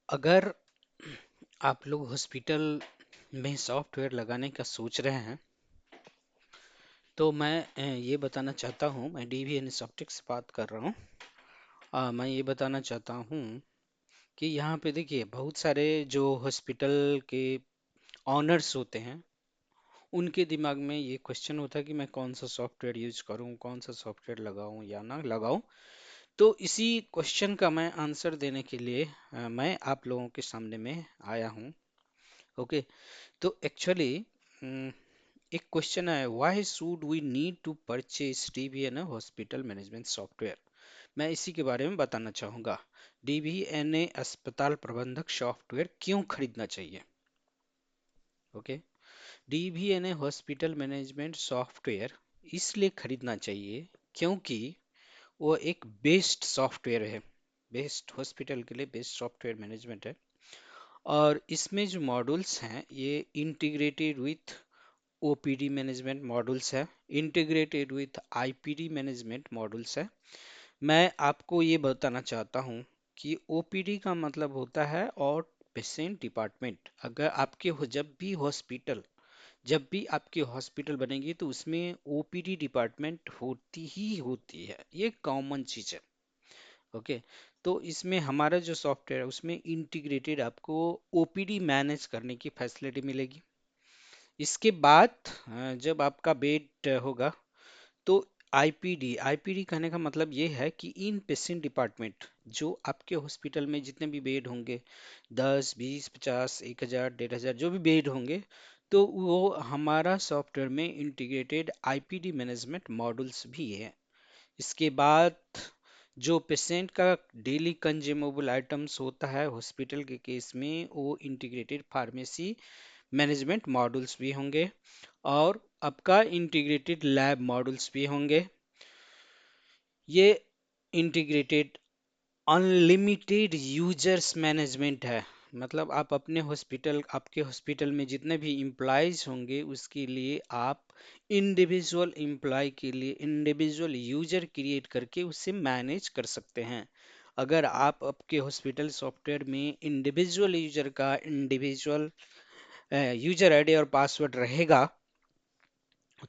अगर आप लोग हॉस्पिटल में सॉफ्टवेयर लगाने का सोच रहे हैं तो मैं ये बताना चाहता हूँ। मैं डीवीएन सॉफ्टटेक से बात कर रहा हूँ। मैं ये बताना चाहता हूँ कि यहाँ पे देखिए बहुत सारे जो हॉस्पिटल के ऑनर्स होते हैं उनके दिमाग में ये क्वेश्चन होता है कि मैं कौन सा सॉफ्टवेयर यूज करूँ, कौन सा सॉफ्टवेयर लगाऊं या ना लगाऊं। तो इसी क्वेश्चन का मैं आंसर देने के लिए मैं आप लोगों के सामने में आया हूँ। ओके। तो एक्चुअली एक क्वेश्चन है, why should we need to purchase DBNA hospital management software. मैं इसी के बारे में बताना चाहूँगा। डीबीएनए अस्पताल प्रबंधक सॉफ्टवेयर क्यों खरीदना चाहिए। ओके। डीबीएनए हॉस्पिटल मैनेजमेंट सॉफ्टवेयर इसलिए खरीदना चाहिए क्योंकि वो एक बेस्ट सॉफ्टवेयर है। बेस्ट हॉस्पिटल के लिए बेस्ट सॉफ्टवेयर मैनेजमेंट है। और इसमें जो मॉड्यूल्स हैं ये integrated with OPD management modules है, integrated with IPD management modules है। मैं आपको ये बताना चाहता हूँ कि ओपीडी का मतलब होता है और पेशेंट डिपार्टमेंट। अगर आपके जब भी आपकी हॉस्पिटल बनेगी तो उसमें ओपीडी डिपार्टमेंट होती ही होती है, ये कॉमन चीज है। ओके। तो इसमें हमारा जो सॉफ्टवेयर है उसमें इंटीग्रेटेड आपको ओपीडी मैनेज करने की फैसिलिटी मिलेगी। इसके बाद जब आपका बेड होगा तो आईपीडी आईपीडी कहने का मतलब ये है कि इन पेशेंट डिपार्टमेंट जो आपके हॉस्पिटल में जितने भी बेड होंगे, 10, 20, 50, 1000, 1500 जो भी बेड होंगे, तो वो हमारा सॉफ्टवेयर में इंटीग्रेटेड आईपीडी मैनेजमेंट मॉड्यूल्स भी है। इसके बाद जो पेशेंट का डेली कंज्यूमेबल आइटम्स होता है हॉस्पिटल के केस में, वो इंटीग्रेटेड फार्मेसी मैनेजमेंट मॉड्यूल्स भी होंगे और आपका इंटीग्रेटेड लैब मॉड्यूल्स भी होंगे। ये इंटीग्रेटेड अनलिमिटेड यूजर्स मैनेजमेंट है। मतलब आप आपके हॉस्पिटल में जितने भी इम्प्लॉयज होंगे उसके लिए आप इंडिविजुअल एम्प्लॉय के लिए इंडिविजुअल यूजर क्रिएट करके उसे मैनेज कर सकते हैं। अगर आप आपके हॉस्पिटल सॉफ्टवेयर में इंडिविजुअल यूजर का इंडिविजुअल यूजर आईडी और पासवर्ड रहेगा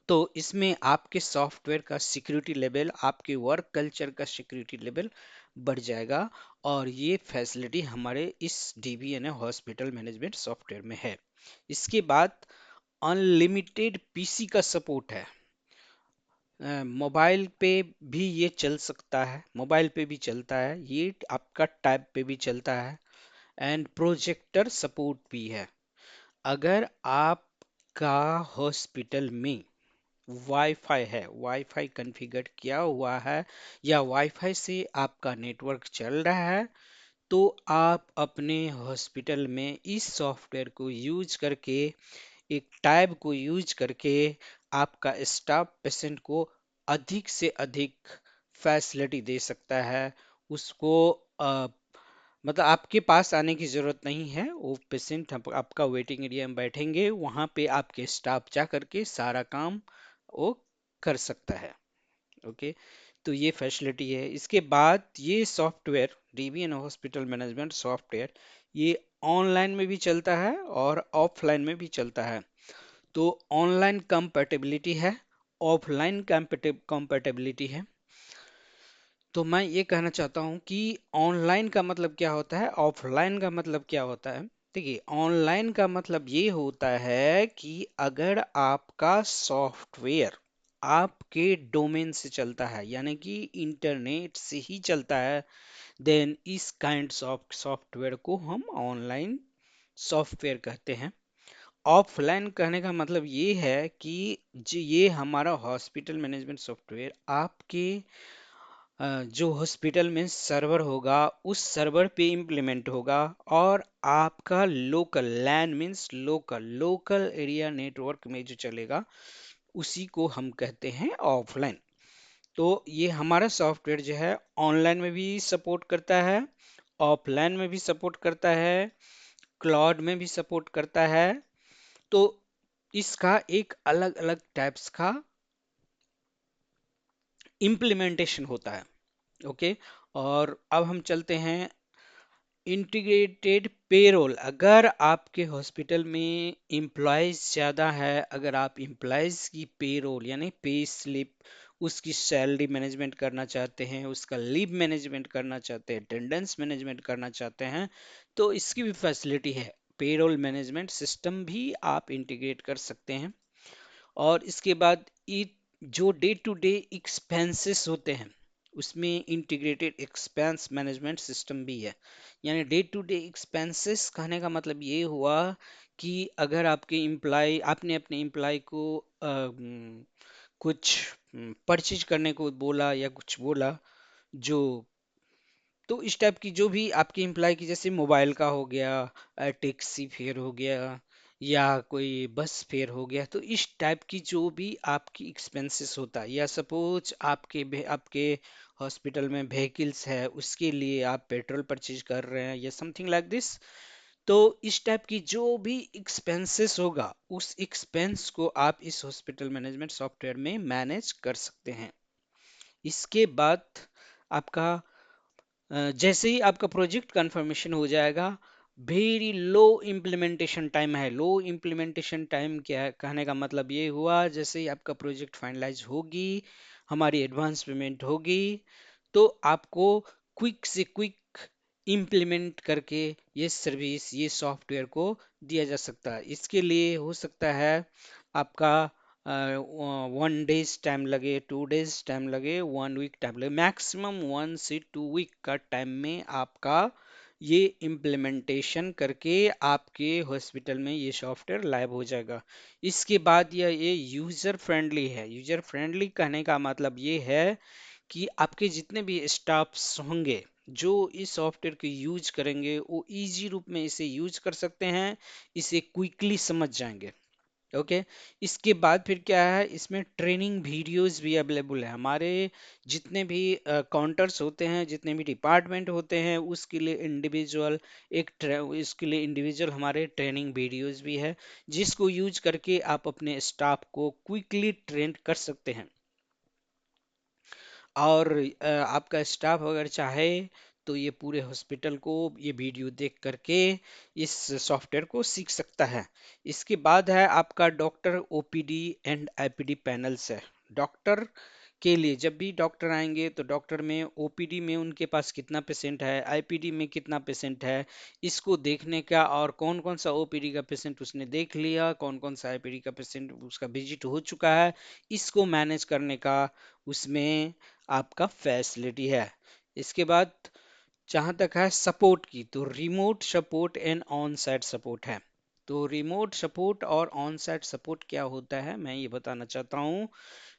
तो इसमें आपके सॉफ्टवेयर का सिक्योरिटी लेवल, आपके वर्क कल्चर का सिक्योरिटी लेवल बढ़ जाएगा। और ये फैसिलिटी हमारे इस डीबीएनए हॉस्पिटल मैनेजमेंट सॉफ्टवेयर में है। इसके बाद अनलिमिटेड पीसी का सपोर्ट है। मोबाइल पे भी ये चल सकता है, मोबाइल पे भी चलता है, ये आपका टैब पे भी चलता है। एंड प्रोजेक्टर सपोर्ट भी है। अगर आपका हॉस्पिटल में वाईफाई है, वाईफाई कॉन्फ़िगर किया हुआ है या वाईफाई से आपका नेटवर्क चल रहा है, तो आप अपने हॉस्पिटल में इस सॉफ्टवेयर को यूज करके, एक टैब को यूज करके आपका स्टाफ पेशेंट को अधिक से अधिक फैसिलिटी दे सकता है। उसको मतलब आपके पास आने की जरूरत नहीं है, वो पेशेंट आपका वेटिंग एरिया में बैठेंगे, वहां पे आपके स्टाफ जा करके सारा काम वो कर सकता है। ओके। तो ये फैसिलिटी है। इसके बाद ये software DBN hospital management software ये ऑनलाइन में भी चलता है और ऑफलाइन में भी चलता है। तो ऑनलाइन कंपैटिबिलिटी है, ऑफलाइन कंपैटिबिलिटी है। तो मैं ये कहना चाहता हूँ कि ऑनलाइन का मतलब क्या होता है, ऑफलाइन का मतलब क्या होता है। देखिए, ऑनलाइन का मतलब ये होता है कि अगर आपका सॉफ्टवेयर आपके डोमेन से चलता है, यानी कि इंटरनेट से ही चलता है, देन इस काइंड ऑफ सॉफ्टवेयर को हम ऑनलाइन सॉफ्टवेयर कहते हैं। ऑफलाइन कहने का मतलब ये है कि ये हमारा हॉस्पिटल मैनेजमेंट सॉफ्टवेयर आपके जो हॉस्पिटल में सर्वर होगा उस सर्वर पे इम्प्लीमेंट होगा और आपका local LAN means local local area network में जो चलेगा उसी को हम कहते हैं ऑफलाइन। तो ये हमारा सॉफ्टवेयर जो है ऑनलाइन में भी सपोर्ट करता है, ऑफलाइन में भी सपोर्ट करता है, क्लाउड में भी सपोर्ट करता है। तो इसका एक अलग अलग टाइप्स का इम्प्लीमेंटेशन होता है। ओके। और अब हम चलते हैं इंटीग्रेटेड पेरोल, अगर आपके हॉस्पिटल में एम्प्लॉयज ज़्यादा है, अगर आप एम्प्लॉयज की पेरोल यानी पे स्लिप, उसकी सैलरी मैनेजमेंट करना चाहते हैं, उसका लीव मैनेजमेंट करना चाहते हैं, अटेंडेंस मैनेजमेंट करना चाहते हैं, तो इसकी भी फैसिलिटी है। पेरोल मैनेजमेंट सिस्टम भी आप इंटीग्रेट कर सकते हैं। और इसके बाद जो डे टू डे एक्सपेंसेस होते हैं, उसमें इंटीग्रेटेड एक्सपेंस मैनेजमेंट सिस्टम भी है। यानी डे टू डे एक्सपेंसेस कहने का मतलब ये हुआ कि अगर आपके एम्प्लॉय, आपने अपने एम्प्लॉय को कुछ परचेज करने को बोला या कुछ बोला, जो तो इस टाइप की जो भी आपकी एम्प्लॉय की, जैसे मोबाइल का हो गया, टैक्सी फेयर हो गया, या कोई बस फेयर हो गया, तो इस टाइप की जो भी आपकी एक्सपेंसेस होता है, या सपोज आपके हॉस्पिटल में व्हीकल्स है, उसके लिए आप पेट्रोल परचेज कर रहे हैं या समथिंग लाइक दिस, तो इस टाइप की जो भी एक्सपेंसेस होगा, उस एक्सपेंस को आप इस हॉस्पिटल मैनेजमेंट सॉफ्टवेयर में मैनेज कर सकते हैं। इसके बाद आपका जैसे ही आपका प्रोजेक्ट कंफर्मेशन हो जाएगा, वेरी लो इम्प्लीमेंटेशन टाइम है। लो इम्प्लीमेंटेशन टाइम क्या है, कहने का मतलब ये हुआ, जैसे ही आपका प्रोजेक्ट फाइनलाइज होगी, हमारी एडवांस पेमेंट होगी, तो आपको क्विक से क्विक इम्प्लीमेंट करके ये सर्विस, ये सॉफ्टवेयर को दिया जा सकता है। इसके लिए हो सकता है आपका 1 डेज टाइम लगे, 2 डेज टाइम लगे, 1 वीक टाइम लगे, मैक्सिमम 1 से 2 वीक का टाइम में आपका ये इम्प्लीमेंटेशन करके आपके हॉस्पिटल में ये सॉफ्टवेयर लाइव हो जाएगा। इसके बाद ये यूजर फ्रेंडली है। यूजर फ्रेंडली कहने का मतलब ये है कि आपके जितने भी स्टाफ्स होंगे जो इस सॉफ्टवेयर को यूज करेंगे, वो इजी रूप में इसे यूज कर सकते हैं, इसे क्विकली समझ जाएंगे। ओके। इसके बाद फिर क्या है, इसमें ट्रेनिंग वीडियोस भी अवेलेबल है। हमारे जितने भी काउंटर्स होते हैं, जितने भी डिपार्टमेंट होते हैं, उसके लिए इंडिविजुअल इसके लिए इंडिविजुअल हमारे ट्रेनिंग वीडियोस भी है, जिसको यूज करके आप अपने स्टाफ को क्विकली ट्रेन कर सकते हैं। और आपका स्टाफ अगर चाहे तो ये पूरे हॉस्पिटल को ये वीडियो देख करके इस सॉफ्टवेयर को सीख सकता है। इसके बाद है आपका doctor OPD and IPD panels है। डॉक्टर के लिए जब भी डॉक्टर आएंगे, तो डॉक्टर में ओपीडी में उनके पास कितना पेशेंट है, आईपीडी में कितना पेशेंट है, इसको देखने का, और कौन कौन सा ओपीडी का पेशेंट उसने देख लिया, कौन कौन सा आईपीडी का पेशेंट उसका विजिट हो चुका है, इसको मैनेज करने का उसमें आपका फैसिलिटी है। इसके बाद जहाँ तक है सपोर्ट की, तो remote support and on site support है। तो रिमोट सपोर्ट और ऑन साइट सपोर्ट क्या होता है, मैं ये बताना चाहता हूँ।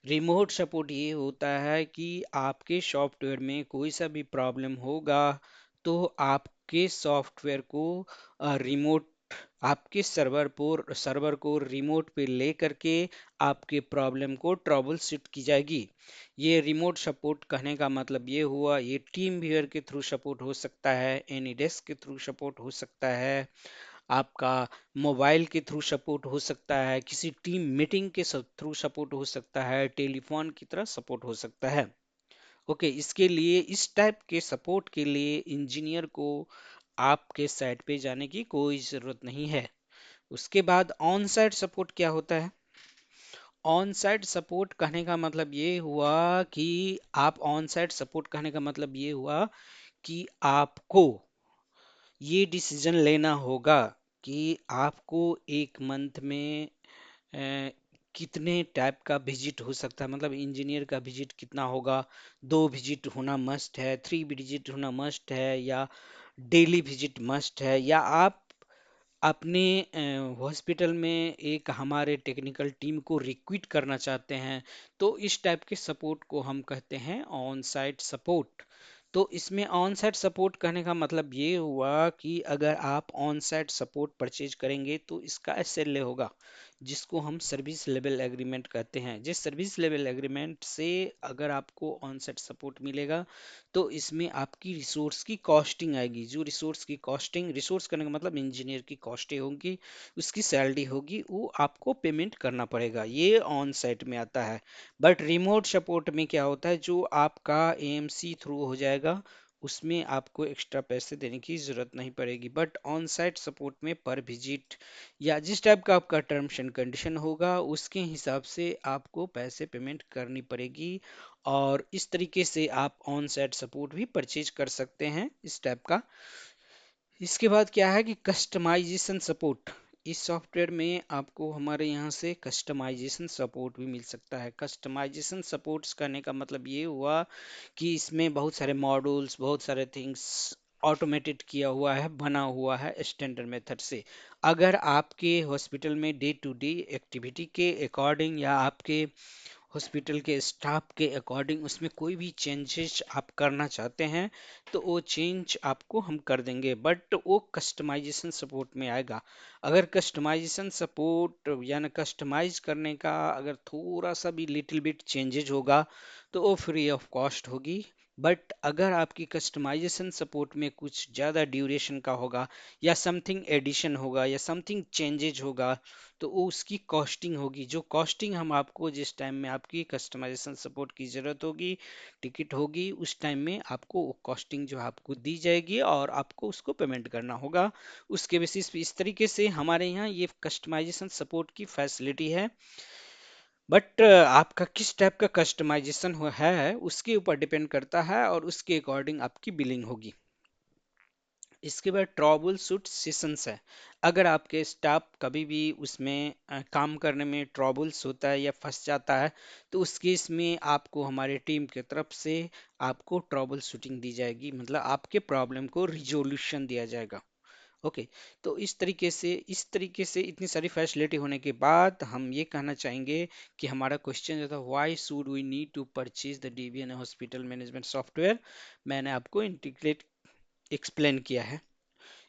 रिमोट सपोर्ट ये होता है कि आपके सॉफ्टवेयर में कोई सा भी प्रॉब्लम होगा, तो आपके सॉफ्टवेयर को रिमोट, आपके सर्वर को रिमोट पे ले करके आपके प्रॉब्लम को ट्रबल शूट की जाएगी। ये रिमोट सपोर्ट कहने का मतलब ये हुआ, ये टीम व्यूअर के थ्रू सपोर्ट हो सकता है, एनी डेस्क के थ्रू सपोर्ट हो सकता है, आपका मोबाइल के थ्रू सपोर्ट हो सकता है, किसी टीम मीटिंग के थ्रू सपोर्ट हो सकता है, टेलीफोन की तरह सपोर्ट हो सकता है। ओके। इसके लिए, इस टाइप के सपोर्ट के लिए इंजीनियर को आपके साइट पे जाने की कोई ज़रूरत नहीं है। उसके बाद ऑन साइट सपोर्ट क्या होता है। ऑन साइट सपोर्ट कहने का मतलब ये हुआ कि ऑन साइट सपोर्ट कहने का मतलब ये हुआ कि आपको ये डिसीजन लेना होगा कि आपको एक मंथ में अ, कितने टाइप का विजिट हो सकता है, मतलब इंजीनियर का विजिट कितना होगा। 2 विजिट होना मस्ट है, 3 विजिट होना मस्ट है, या डेली विजिट मस्ट है, या आप अपने हॉस्पिटल में एक हमारे टेक्निकल टीम को रिक्रूट करना चाहते हैं, तो इस टाइप के सपोर्ट को हम कहते हैं ऑन साइट सपोर्ट। तो इसमें ऑन साइट सपोर्ट कहने का मतलब ये हुआ कि अगर आप ऑन साइट सपोर्ट परचेज करेंगे, तो इसका एसएलए होगा, जिसको हम सर्विस लेवल एग्रीमेंट कहते हैं। जिस सर्विस लेवल एग्रीमेंट से अगर आपको ऑन साइट सपोर्ट मिलेगा, तो इसमें आपकी रिसोर्स की कॉस्टिंग आएगी। जो रिसोर्स की कॉस्टिंग, रिसोर्स करने का मतलब इंजीनियर की कॉस्टें होंगी, उसकी सैलरी होगी, वो आपको पेमेंट करना पड़ेगा। ये ऑन साइट में आता है। बट रिमोट सपोर्ट में क्या होता है, जो आपका एएमसी थ्रू हो जाएगा, उसमें आपको एक्स्ट्रा पैसे देने की जरूरत नहीं पड़ेगी। बट ऑन साइट सपोर्ट में पर विजिट या जिस टाइप का आपका टर्म्स एंड कंडीशन होगा उसके हिसाब से आपको पैसे पेमेंट करनी पड़ेगी। और इस तरीके से आप ऑन साइट सपोर्ट भी परचेज कर सकते हैं इस टाइप का। इसके बाद क्या है कि कस्टमाइजेशन सपोर्ट। इस सॉफ्टवेयर में आपको हमारे यहाँ से कस्टमाइजेशन सपोर्ट भी मिल सकता है। कस्टमाइजेशन सपोर्ट्स करने का मतलब ये हुआ कि इसमें बहुत सारे मॉड्यूल्स, बहुत सारे थिंग्स ऑटोमेटेड किया हुआ है, बना हुआ है स्टैंडर्ड मेथड से। अगर आपके हॉस्पिटल में डे टू डे एक्टिविटी के अकॉर्डिंग या आपके हॉस्पिटल के स्टाफ के अकॉर्डिंग उसमें कोई भी चेंजेस आप करना चाहते हैं तो वो चेंज आपको हम कर देंगे, बट वो कस्टमाइजेशन सपोर्ट में आएगा। अगर कस्टमाइजेशन सपोर्ट यानी कस्टमाइज करने का अगर थोड़ा सा भी लिटिल बिट चेंजेज होगा तो वो फ्री ऑफ कॉस्ट होगी। बट अगर आपकी कस्टमाइजेशन सपोर्ट में कुछ ज़्यादा ड्यूरेशन का होगा या समथिंग एडिशन होगा या समथिंग चेंजेज होगा तो वो उसकी कॉस्टिंग होगी। जो कॉस्टिंग हम आपको जिस टाइम में आपकी कस्टमाइजेशन सपोर्ट की ज़रूरत होगी, टिकट होगी, उस टाइम में आपको वो कॉस्टिंग जो है आपको दी जाएगी और आपको उसको पेमेंट करना होगा उसके बेसिस पे। इस तरीके से हमारे यहाँ ये कस्टमाइजेशन सपोर्ट की फैसिलिटी है। बट आपका किस टाइप का कस्टमाइजेशन है उसके ऊपर डिपेंड करता है और उसके अकॉर्डिंग आपकी बिलिंग होगी। इसके बाद ट्रबल शूट सेशंस है। अगर आपके स्टाफ कभी भी उसमें काम करने में ट्रबल्स होता है या फंस जाता है तो उस केस में आपको हमारे टीम की तरफ से आपको ट्रबल शूटिंग दी जाएगी, मतलब आपके प्रॉब्लम को रिजोल्यूशन दिया जाएगा। ओके। तो इस तरीके से इतनी सारी फैसिलिटी होने के बाद हम ये कहना चाहेंगे कि हमारा क्वेश्चन जो था why should we need to purchase the DBN hospital management software, मैंने आपको इंटीग्रेट एक्सप्लेन किया है।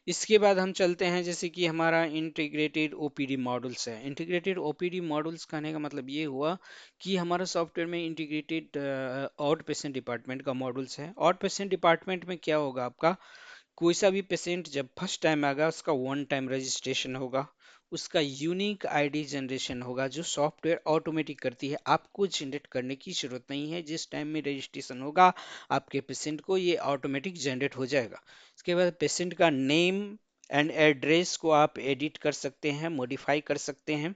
इसके बाद हम चलते हैं जैसे कि हमारा इंटीग्रेटेड ओपीडी मॉडल्स है। इंटीग्रेटेड ओपीडी मॉडल्स कहने का मतलब ये हुआ कि हमारा सॉफ्टवेयर में इंटीग्रेटेड आउट पेशेंट डिपार्टमेंट का मॉडल्स है। आउट पेशेंट डिपार्टमेंट में क्या होगा, आपका कोई सा भी पेशेंट जब फर्स्ट टाइम आएगा उसका वन टाइम रजिस्ट्रेशन होगा, उसका यूनिक आईडी जनरेशन होगा जो सॉफ्टवेयर ऑटोमेटिक करती है, आपको जनरेट करने की जरूरत नहीं है। जिस टाइम में रजिस्ट्रेशन होगा आपके पेशेंट को ये ऑटोमेटिक जनरेट हो जाएगा। इसके बाद पेशेंट का नेम एंड एड्रेस को आप एडिट कर सकते हैं, मॉडिफाई कर सकते हैं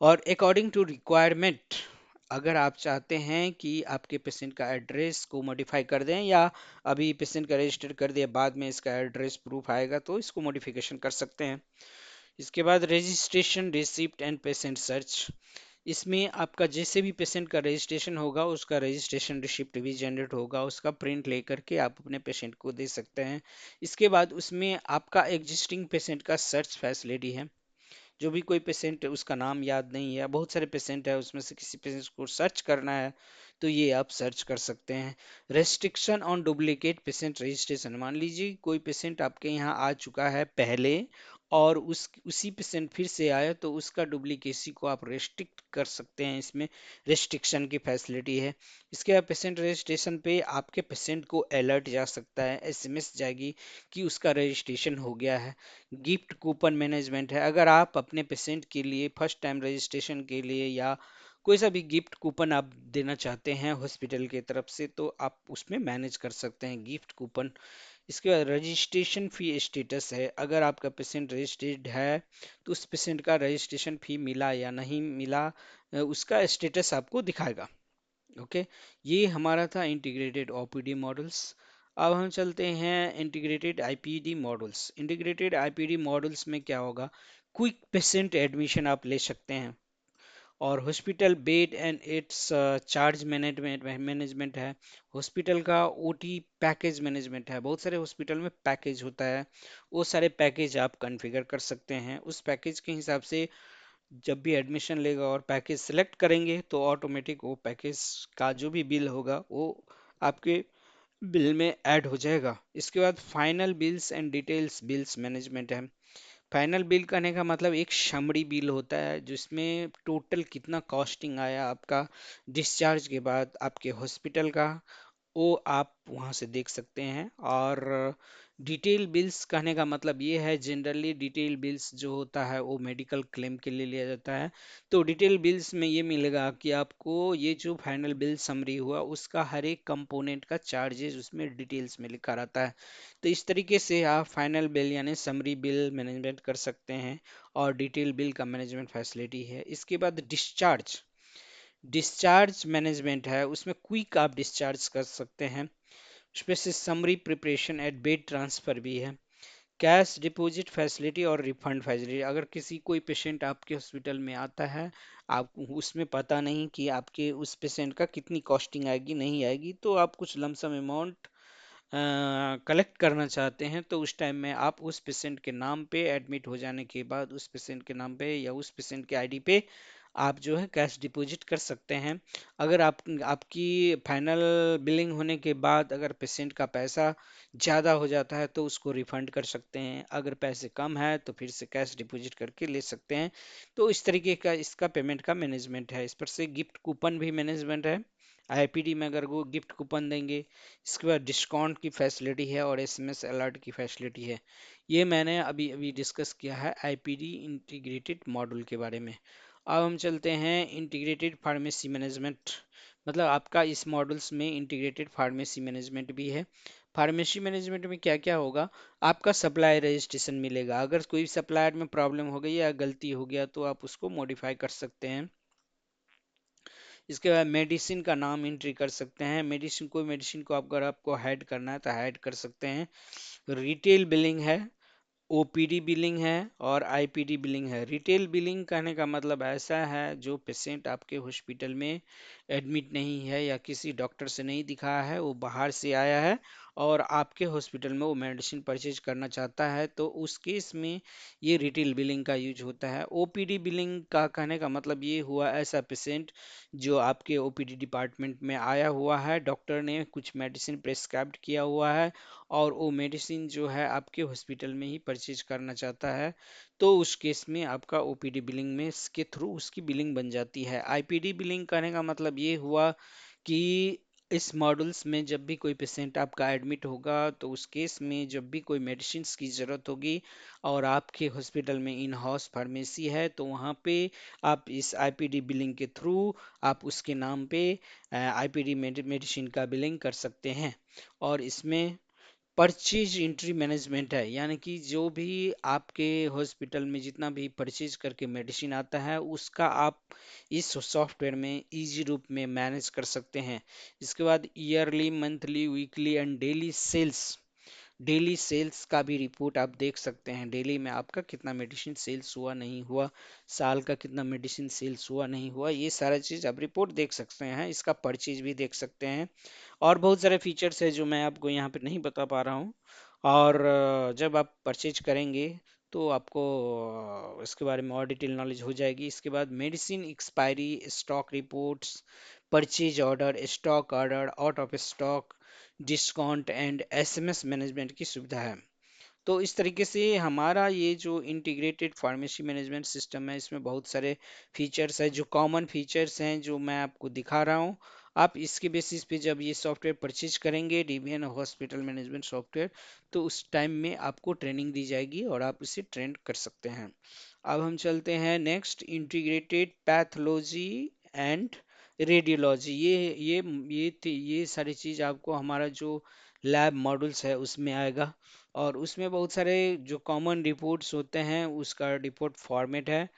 और अकॉर्डिंग टू रिक्वायरमेंट। अगर आप चाहते हैं कि आपके पेशेंट का एड्रेस को मॉडिफाई कर दें या अभी पेशेंट का रजिस्टर कर दिया बाद में इसका एड्रेस प्रूफ आएगा तो इसको मॉडिफिकेशन कर सकते हैं। इसके बाद registration receipt and patient search. इसमें आपका जैसे भी पेशेंट का रजिस्ट्रेशन होगा उसका रजिस्ट्रेशन रिसिप्ट भी जनरेट होगा, उसका प्रिंट लेकर के आप अपने पेशेंट को दे सकते हैं। इसके बाद उसमें आपका एग्जिस्टिंग पेशेंट का सर्च फैसिलिटी है। जो भी कोई पेशेंट उसका नाम याद नहीं है, बहुत सारे पेशेंट है उसमें से किसी पेशेंट को सर्च करना है तो ये आप सर्च कर सकते हैं। Restriction on duplicate patient registration. मान लीजिए कोई पेशेंट आपके यहाँ आ चुका है पहले और उसी पेशेंट फिर से आया तो उसका डुप्लीकेसी को आप रेस्ट्रिक्ट कर सकते हैं, इसमें रेस्ट्रिक्शन की फैसिलिटी है। इसके बाद पेशेंट रजिस्ट्रेशन पे आपके पेशेंट को अलर्ट जा सकता है, एसएमएस जाएगी कि उसका रजिस्ट्रेशन हो गया है। गिफ्ट कूपन मैनेजमेंट है। अगर आप अपने पेशेंट के लिए फर्स्ट टाइम रजिस्ट्रेशन के लिए या कोई सा भी गिफ्ट कूपन आप देना चाहते हैं हॉस्पिटल की तरफ से तो आप उसमें मैनेज कर सकते हैं गिफ्ट कूपन। इसके बाद रजिस्ट्रेशन फी स्टेटस है। अगर आपका पेशेंट रजिस्टर्ड है तो उस पेशेंट का रजिस्ट्रेशन फी मिला या नहीं मिला उसका स्टेटस आपको दिखाएगा। ओके। ये हमारा था इंटीग्रेटेड ओपीडी मॉडल्स। अब हम चलते हैं integrated IPD models. Integrated IPD models में क्या होगा, क्विक पेशेंट एडमिशन आप ले सकते हैं और hospital bed and it's charge management management है। हॉस्पिटल का ओटी पैकेज मैनेजमेंट है। बहुत सारे हॉस्पिटल में पैकेज होता है, वो सारे पैकेज आप कॉन्फ़िगर कर सकते हैं। उस पैकेज के हिसाब से जब भी एडमिशन लेगा और पैकेज सेलेक्ट करेंगे तो ऑटोमेटिक वो पैकेज का जो भी बिल होगा वो आपके बिल में ऐड हो जाएगा। इसके बाद final bills and details bills management है। फाइनल बिल करने का मतलब एक समरी बिल होता है जिसमें टोटल कितना कॉस्टिंग आया आपका डिस्चार्ज के बाद आपके हॉस्पिटल का वो आप वहां से देख सकते हैं। और डिटेल बिल्स कहने का मतलब ये है, जनरली डिटेल बिल्स जो होता है वो मेडिकल क्लेम के लिए लिया जाता है। तो डिटेल बिल्स में ये मिलेगा कि आपको ये जो फाइनल बिल समरी हुआ उसका हर एक कंपोनेंट का चार्जेस उसमें डिटेल्स में लिखा रहता है। तो इस तरीके से आप फाइनल बिल यानी समरी बिल मैनेजमेंट कर सकते हैं, और डिटेल बिल का मैनेजमेंट फैसिलिटी है। इसके बाद डिस्चार्ज, डिस्चार्ज मैनेजमेंट है, उसमें क्विक आप डिस्चार्ज कर सकते हैं। उसमें से summary preparation at bed transfer भी है। कैश डिपॉजिट फैसिलिटी और रिफंड फैसिलिटी, अगर किसी कोई पेशेंट आपके हॉस्पिटल में आता है, आप उसमें पता नहीं कि आपके उस पेशेंट का कितनी कॉस्टिंग आएगी नहीं आएगी, तो आप कुछ लमसम अमाउंट कलेक्ट करना चाहते हैं, तो उस टाइम में आप उस पेशेंट के नाम पे एडमिट हो जाने के बाद उस पेशेंट के नाम पे या उस पेशेंट के आईडी पे आप जो है कैश डिपॉजिट कर सकते हैं। अगर आपकी फाइनल बिलिंग होने के बाद अगर पेशेंट का पैसा ज़्यादा हो जाता है तो उसको रिफंड कर सकते हैं, अगर पैसे कम है तो फिर से कैश डिपॉजिट करके ले सकते हैं। तो इस तरीके का इसका पेमेंट का मैनेजमेंट है। इस पर से गिफ्ट कूपन भी मैनेजमेंट है, आईपीडी में अगर वो गिफ्ट कूपन देंगे। इसके बाद डिस्काउंट की फैसिलिटी है और एसएमएस अलर्ट की फैसिलिटी है। ये मैंने अभी अभी डिस्कस किया है आईपीडी इंटीग्रेटेड मॉड्यूल के बारे में। अब हम चलते हैं इंटीग्रेटेड फार्मेसी मैनेजमेंट, मतलब आपका इस मॉडल्स में इंटीग्रेटेड फार्मेसी मैनेजमेंट भी है। फार्मेसी मैनेजमेंट में क्या क्या होगा, आपका सप्लाई रजिस्ट्रेशन मिलेगा, अगर कोई सप्लायर में प्रॉब्लम हो गई या गलती हो गया तो आप उसको मॉडिफाई कर सकते हैं। इसके बाद मेडिसिन का नाम एंट्री कर सकते हैं, मेडिसिन कोई मेडिसिन को अगर आपको हाइड करना है तो हाइड कर सकते हैं। रिटेल बिलिंग है, ओपीडी बिलिंग है और आईपीडी बिलिंग है। रिटेल बिलिंग कहने का मतलब ऐसा है जो पेशेंट आपके हॉस्पिटल में एडमिट नहीं है या किसी डॉक्टर से नहीं दिखाया है, वो बाहर से आया है और आपके हॉस्पिटल में वो मेडिसिन परचेज करना चाहता है, तो उस केस में ये रिटेल बिलिंग का यूज होता है। ओपीडी बिलिंग का कहने का मतलब ये हुआ ऐसा पेशेंट जो आपके ओपीडी डिपार्टमेंट में आया हुआ है, डॉक्टर ने कुछ मेडिसिन प्रेस्क्राइब किया हुआ है और वो मेडिसिन जो है आपके हॉस्पिटल में ही परचेज करना चाहता है, तो उस केस में आपका ओपीडी बिलिंग में इसके थ्रू उसकी बिलिंग बन जाती है। आईपीडी बिलिंग करने का मतलब ये हुआ कि इस मॉडल्स में जब भी कोई पेशेंट आपका एडमिट होगा तो उस केस में जब भी कोई मेडिसिन की ज़रूरत होगी और आपके हॉस्पिटल में इन हाउस फार्मेसी है, तो वहाँ पे आप इस आईपीडी बिलिंग के थ्रू आप उसके नाम पे आईपीडी मेडिसिन का बिलिंग कर सकते हैं। और इसमें परचेज इंट्री मैनेजमेंट है, यानी कि जो भी आपके हॉस्पिटल में जितना भी परचेज करके मेडिसिन आता है उसका आप इस सॉफ्टवेयर में इजी रूप में मैनेज कर सकते हैं। इसके बाद yearly monthly weekly and daily sales, daily sales का भी रिपोर्ट आप देख सकते हैं, डेली में आपका कितना मेडिसिन सेल्स हुआ नहीं हुआ, साल का कितना मेडिसिन सेल्स हुआ नहीं हुआ, ये सारा चीज़ आप रिपोर्ट देख सकते हैं। इसका परचेज भी देख सकते हैं और बहुत सारे फीचर्स है जो मैं आपको यहाँ पे नहीं बता पा रहा हूँ। और जब आप परचेज करेंगे तो आपको इसके बारे में और डिटेल नॉलेज हो जाएगी। इसके बाद medicine expiry, stock reports, purchase order, stock order, out of stock, discount and SMS management की सुविधा है। तो इस तरीके से हमारा ये जो इंटीग्रेटेड फार्मेसी मैनेजमेंट सिस्टम है इसमें बहुत सारे फीचर्स है, जो कॉमन फीचर्स हैं जो मैं आपको दिखा रहा हूँ। आप इसके बेसिस पे जब ये सॉफ्टवेयर परचेज करेंगे डीबीएन हॉस्पिटल मैनेजमेंट सॉफ्टवेयर, तो उस टाइम में आपको ट्रेनिंग दी जाएगी और आप इसे ट्रेंड कर सकते हैं। अब हम चलते हैं next, integrated pathology and radiology. ये सारी चीज़ आपको हमारा जो लैब मॉड्यूल्स है उसमें आएगा, और उसमें बहुत सारे जो कॉमन रिपोर्ट्स होते हैं उसका रिपोर्ट फॉर्मेट है।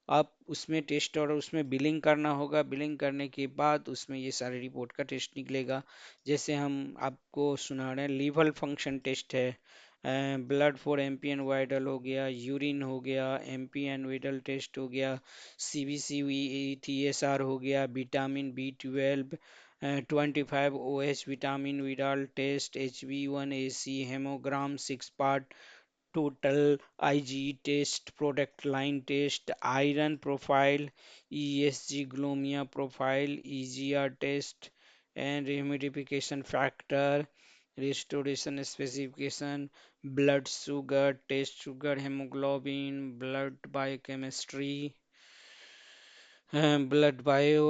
आप उसमें टेस्ट और उसमें बिलिंग करना होगा, बिलिंग करने के बाद उसमें ये सारे रिपोर्ट का टेस्ट निकलेगा। जैसे हम आपको सुना रहे हैं, लीवर फंक्शन टेस्ट है, ब्लड फॉर एमपीएन वाइडल हो गया, यूरिन हो गया, एमपीएन वाइडल टेस्ट हो गया, सीबीसी टीएसआर हो गया, vitamin B 12, 25 OH vitamin Widal test, HB1AC haemogram 6 part total, IG test, product line test, iron profile, ESG ग्लोमिया profile, EGR test and humidification factor, restoration specification, blood sugar, test sugar, hemoglobin, blood biochemistry, blood bio,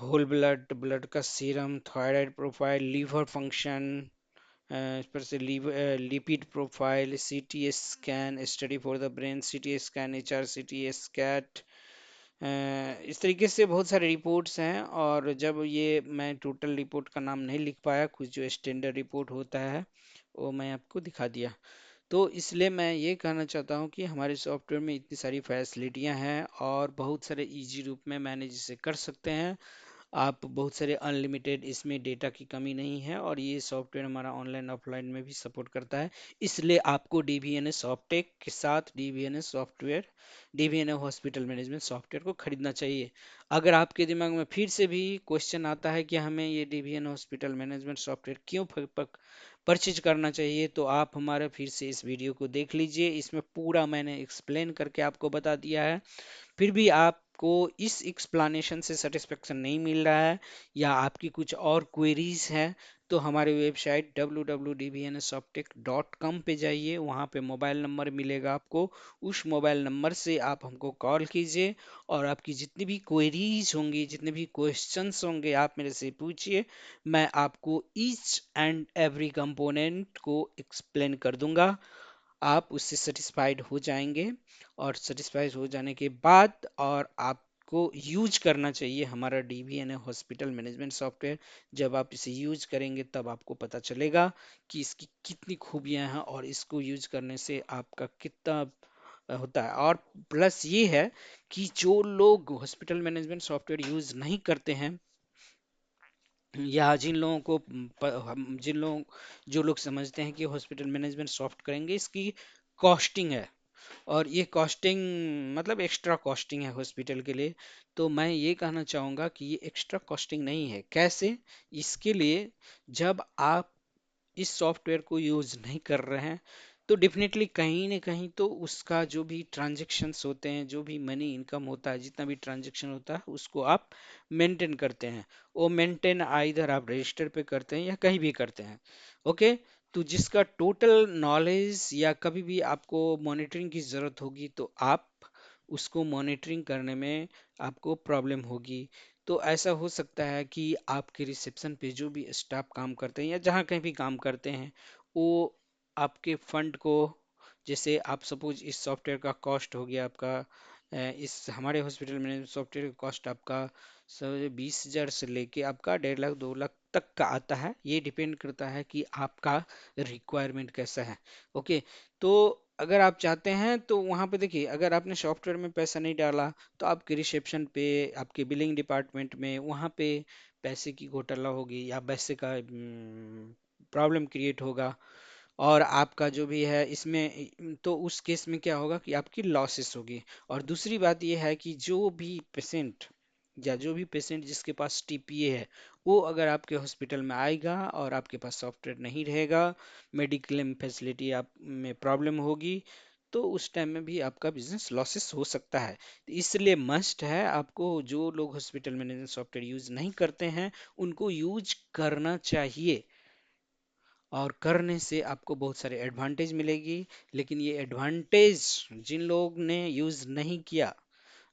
whole blood, blood का serum, thyroid profile, liver function, इस पर से lipid profile, CT scan, study for the brain, CT scan, HR CT scan, इस तरीके से बहुत सारे reports हैं। और जब ये मैं टोटल रिपोर्ट का नाम नहीं लिख पाया, कुछ जो स्टैंडर्ड रिपोर्ट होता है वो मैं आपको दिखा दिया। तो इसलिए मैं ये कहना चाहता हूँ कि हमारे सॉफ्टवेयर में इतनी सारी फैसिलिटियाँ हैं और बहुत सारे इजी रूप में मैनेज इसे कर सकते हैं आप। बहुत सारे अनलिमिटेड इसमें डेटा की कमी नहीं है और ये सॉफ्टवेयर हमारा ऑनलाइन ऑफलाइन में भी सपोर्ट करता है। इसलिए आपको डीबीएनएस सॉफ्टेक के साथ डीबीएनएस सॉफ्टवेयर, डीबीएनएस हॉस्पिटल मैनेजमेंट सॉफ्टवेयर को खरीदना चाहिए। अगर आपके दिमाग में फिर से भी क्वेश्चन आता है कि हमें ये डीबीएन हॉस्पिटल मैनेजमेंट सॉफ्टवेयर क्यों परचेज करना चाहिए, तो आप हमारे फिर से इस वीडियो को देख लीजिए। इसमें पूरा मैंने एक्सप्लेन करके आपको बता दिया है। फिर भी आपको इस एक्सप्लेनेशन से सेटिस्फेक्शन नहीं मिल रहा है या आपकी कुछ और क्वेरीज हैं, तो हमारे वेबसाइट www.dbnsoptic.com पे जाइए। वहाँ पे मोबाइल नंबर मिलेगा आपको, उस मोबाइल नंबर से आप हमको कॉल कीजिए और आपकी जितनी भी क्वेरीज होंगी, जितने भी क्वेश्चंस होंगे, आप मेरे से पूछिए। मैं आपको ईच एंड एवरी कंपोनेंट को एक्सप्लेन कर दूंगा। आप उससे सेटिस्फाइड हो जाएंगे और सेटिस्फाइड हो जाने के बाद और आपको यूज करना चाहिए हमारा डीबीएनए हॉस्पिटल मैनेजमेंट सॉफ्टवेयर। जब आप इसे यूज करेंगे तब आपको पता चलेगा कि इसकी कितनी खूबियां हैं और इसको यूज करने से आपका कितना होता है। और प्लस ये है कि जो लोग हॉस्पिटल मैनेजमेंट सॉफ्टवेयर यूज नहीं करते हैं या जिन लोगों को जिन लोग जो लोग समझते हैं कि हॉस्पिटल मैनेजमेंट सॉफ्ट करेंगे, इसकी कॉस्टिंग है और ये कॉस्टिंग मतलब एक्स्ट्रा कॉस्टिंग है हॉस्पिटल के लिए। तो मैं ये कहना चाहूँगा कि ये एक्स्ट्रा कॉस्टिंग नहीं है। कैसे? इसके लिए जब आप इस सॉफ्टवेयर को यूज नहीं कर रहे हैं तो डेफिनेटली कहीं ना कहीं तो उसका जो भी ट्रांजैक्शंस होते हैं, जो भी मनी इनकम होता है, जितना भी ट्रांजैक्शन होता है उसको आप मेंटेन करते हैं। वो मेंटेन आइधर आप रजिस्टर पे करते हैं या कहीं भी करते हैं। ओके। तो जिसका टोटल नॉलेज या कभी भी आपको मॉनिटरिंग की ज़रूरत होगी तो आप उसको मॉनिटरिंग करने में आपको प्रॉब्लम होगी। तो ऐसा हो सकता है कि आपके रिसेप्शन पे जो भी स्टाफ काम करते हैं या जहाँ कहीं भी काम करते हैं वो आपके फंड को, जैसे आप सपोज इस सॉफ्टवेयर का कॉस्ट हो गया आपका इस हमारे हॉस्पिटल में सॉफ्टवेयर का कॉस्ट आपका 20,000 से लेके आपका 1.5 लाख 2 लाख तक का आता है। ये डिपेंड करता है कि आपका रिक्वायरमेंट कैसा है। ओके। तो अगर आप चाहते हैं तो वहाँ पे देखिए, अगर आपने सॉफ्टवेयर में पैसा नहीं डाला तो आपके रिसेप्शन पे, आपके बिलिंग डिपार्टमेंट में वहाँ पे पैसे की घोटाला होगी या पैसे का प्रॉब्लम क्रिएट होगा। और आपका जो भी है इसमें तो उस केस में क्या होगा कि आपकी लॉसेस होगी। और दूसरी बात ये है कि जो भी पेशेंट या जो भी पेशेंट जिसके पास टीपीए है, वो अगर आपके हॉस्पिटल में आएगा और आपके पास सॉफ्टवेयर नहीं रहेगा, मेडिक्लेम फैसिलिटी आप में प्रॉब्लम होगी, तो उस टाइम में भी आपका बिजनेस लॉसेस हो सकता है। तो इसलिए मस्ट है आपको, जो लोग हॉस्पिटल मैनेजमेंट सॉफ्टवेयर यूज नहीं करते हैं उनको यूज करना चाहिए और करने से आपको बहुत सारे एडवांटेज मिलेगी। लेकिन ये एडवांटेज जिन लोग ने यूज़ नहीं किया,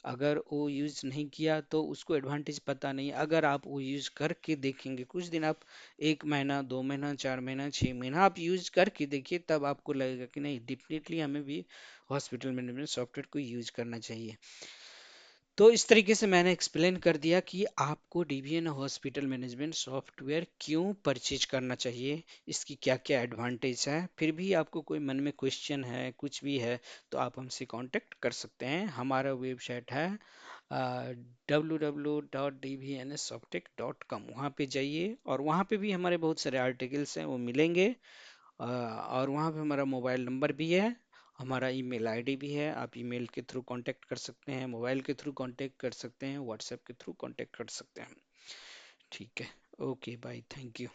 अगर वो यूज़ नहीं किया तो उसको एडवांटेज पता नहीं। अगर आप वो यूज़ करके देखेंगे कुछ दिन, आप 1 महीना 2 महीना 4 महीना 6 महीना आप यूज़ करके देखिए, तब आपको लगेगा कि नहीं, डेफिनेटली हमें भी हॉस्पिटल मैनेजमेंट सॉफ्टवेयर को यूज़ करना चाहिए। तो इस तरीके से मैंने एक्सप्लेन कर दिया कि आपको डीबीएन हॉस्पिटल मैनेजमेंट सॉफ्टवेयर क्यों परचेज करना चाहिए, इसकी क्या क्या एडवांटेज है। फिर भी आपको कोई मन में क्वेश्चन है, कुछ भी है, तो आप हमसे कांटेक्ट कर सकते हैं। हमारा वेबसाइट है www.dbnsoptic.com। वहाँ पे जाइए और वहाँ पे भी हमारे बहुत सारे आर्टिकल्स हैं वो मिलेंगे। और वहाँ पे हमारा मोबाइल नंबर भी है, हमारा ईमेल आईडी भी है। आप ईमेल के थ्रू कांटेक्ट कर सकते हैं, मोबाइल के थ्रू कांटेक्ट कर सकते हैं, व्हाट्सएप के थ्रू कांटेक्ट कर सकते हैं। ठीक है। Okay bye, thank you.